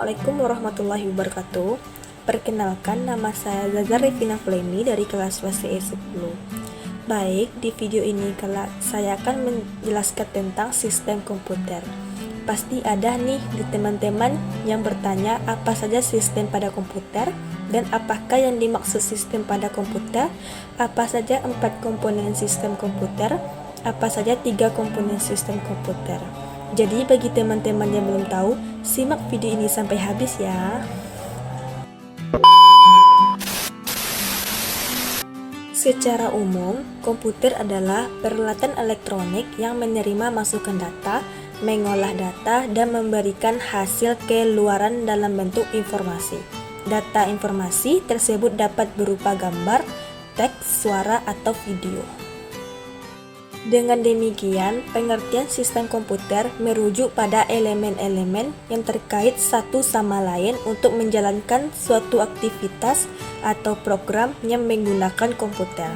Assalamualaikum warahmatullahi wabarakatuh. Perkenalkan, nama saya Zaza Revina Flemi dari kelas WCE 10. Baik, di video ini saya akan menjelaskan tentang sistem komputer. Pasti ada nih di teman-teman yang bertanya apa saja sistem pada komputer dan apakah yang dimaksud sistem pada komputer, apa saja 4 komponen sistem komputer, apa saja 3 komponen sistem komputer. Jadi bagi teman-teman yang belum tahu, simak video ini sampai habis ya. Secara umum, komputer adalah peralatan elektronik yang menerima masukan data, mengolah data, dan memberikan hasil keluaran dalam bentuk informasi. Data informasi tersebut dapat berupa gambar, teks, suara, atau video. Dengan demikian, pengertian sistem komputer merujuk pada elemen-elemen yang terkait satu sama lain untuk menjalankan suatu aktivitas atau program yang menggunakan komputer.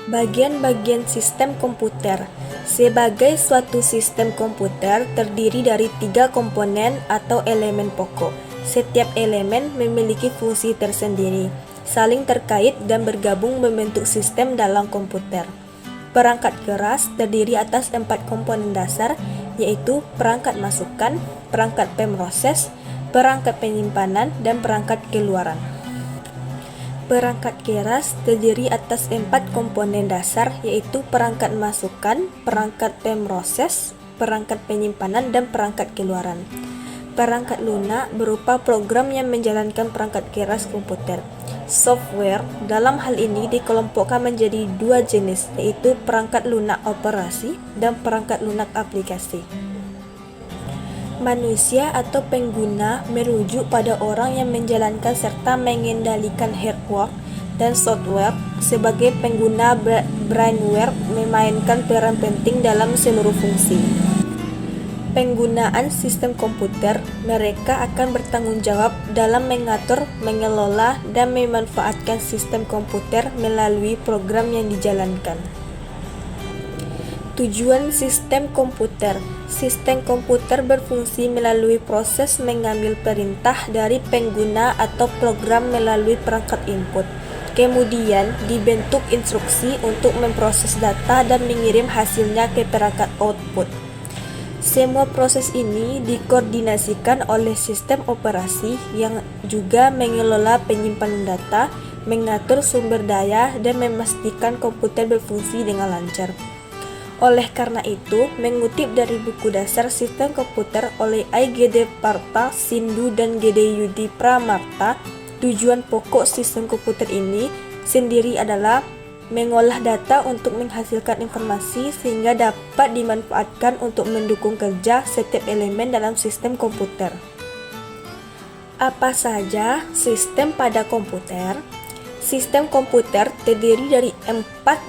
Bagian-bagian sistem komputer. Sebagai suatu sistem komputer terdiri dari 3 komponen atau elemen pokok. Setiap elemen memiliki fungsi tersendiri, saling terkait dan bergabung membentuk sistem dalam komputer. Perangkat keras terdiri atas 4 komponen dasar, yaitu perangkat masukan, perangkat pemroses, perangkat penyimpanan, dan perangkat keluaran. Perangkat keras terdiri atas 4 komponen dasar, yaitu perangkat masukan, perangkat pemroses, perangkat penyimpanan, dan perangkat keluaran. Perangkat lunak berupa program yang menjalankan perangkat keras komputer. Software dalam hal ini dikelompokkan menjadi 2 jenis, yaitu perangkat lunak operasi dan perangkat lunak aplikasi. Manusia atau pengguna merujuk pada orang yang menjalankan serta mengendalikan hardware dan software. Sebagai pengguna, brainware memainkan peran penting dalam seluruh fungsi penggunaan sistem komputer. Mereka akan bertanggung jawab dalam mengatur, mengelola, dan memanfaatkan sistem komputer melalui program yang dijalankan. Tujuan sistem komputer. Sistem komputer berfungsi melalui proses mengambil perintah dari pengguna atau program melalui perangkat input. Kemudian dibentuk instruksi untuk memproses data dan mengirim hasilnya ke perangkat output. Semua proses ini dikoordinasikan oleh sistem operasi yang juga mengelola penyimpanan data, mengatur sumber daya, dan memastikan komputer berfungsi dengan lancar. Oleh karena itu, mengutip dari buku dasar sistem komputer oleh I. G. D. Parta, Sindhu, dan G. D. Yudi Pramarta, tujuan pokok sistem komputer ini sendiri adalah mengolah data untuk menghasilkan informasi sehingga dapat dimanfaatkan untuk mendukung kerja setiap elemen dalam sistem komputer. Apa saja sistem pada komputer? Sistem komputer terdiri dari 4,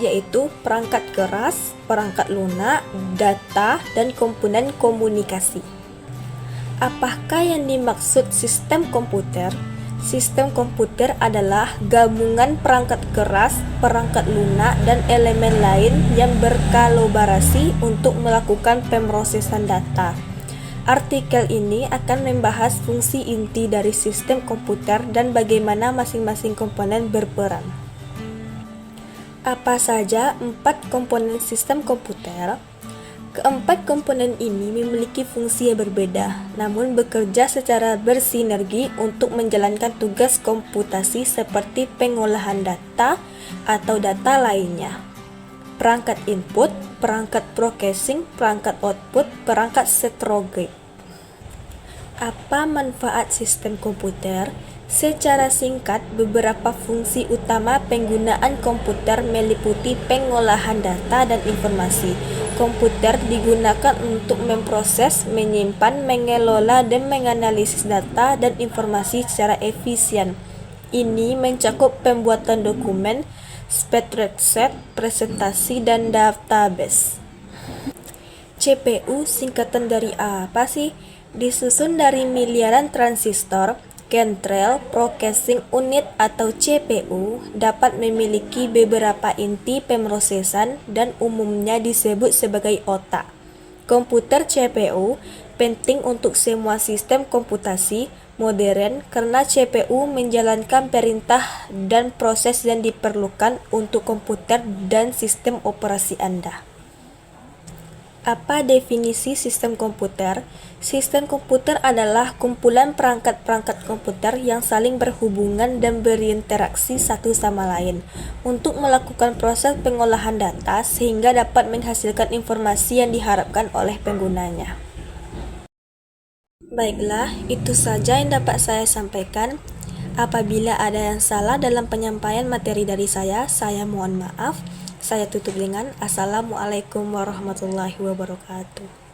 yaitu perangkat keras, perangkat lunak, data, dan komponen komunikasi. Apakah yang dimaksud sistem komputer? Sistem komputer adalah gabungan perangkat keras, perangkat lunak, dan elemen lain yang berkolaborasi untuk melakukan pemrosesan data. Artikel ini akan membahas fungsi inti dari sistem komputer dan bagaimana masing-masing komponen berperan. Apa saja 4 komponen sistem komputer? Keempat komponen ini memiliki fungsi yang berbeda, namun bekerja secara bersinergi untuk menjalankan tugas komputasi seperti pengolahan data atau data lainnya. Perangkat input, perangkat processing, perangkat output, perangkat storage. Apa manfaat sistem komputer? Secara singkat, beberapa fungsi utama penggunaan komputer meliputi pengolahan data dan informasi. Komputer digunakan untuk memproses, menyimpan, mengelola, dan menganalisis data dan informasi secara efisien. Ini mencakup pembuatan dokumen, spreadsheet, presentasi, dan database. CPU singkatan dari apa sih? Disusun dari miliaran transistor. Central Processing Unit atau CPU dapat memiliki beberapa inti pemrosesan dan umumnya disebut sebagai otak. Komputer CPU penting untuk semua sistem komputasi modern karena CPU menjalankan perintah dan proses yang diperlukan untuk komputer dan sistem operasi Anda. Apa definisi sistem komputer? Sistem komputer adalah kumpulan perangkat-perangkat komputer yang saling berhubungan dan berinteraksi satu sama lain untuk melakukan proses pengolahan data sehingga dapat menghasilkan informasi yang diharapkan oleh penggunanya. Baiklah, itu saja yang dapat saya sampaikan. Apabila ada yang salah dalam penyampaian materi dari saya mohon maaf. Saya tutup dengan Assalamualaikum warahmatullahi wabarakatuh.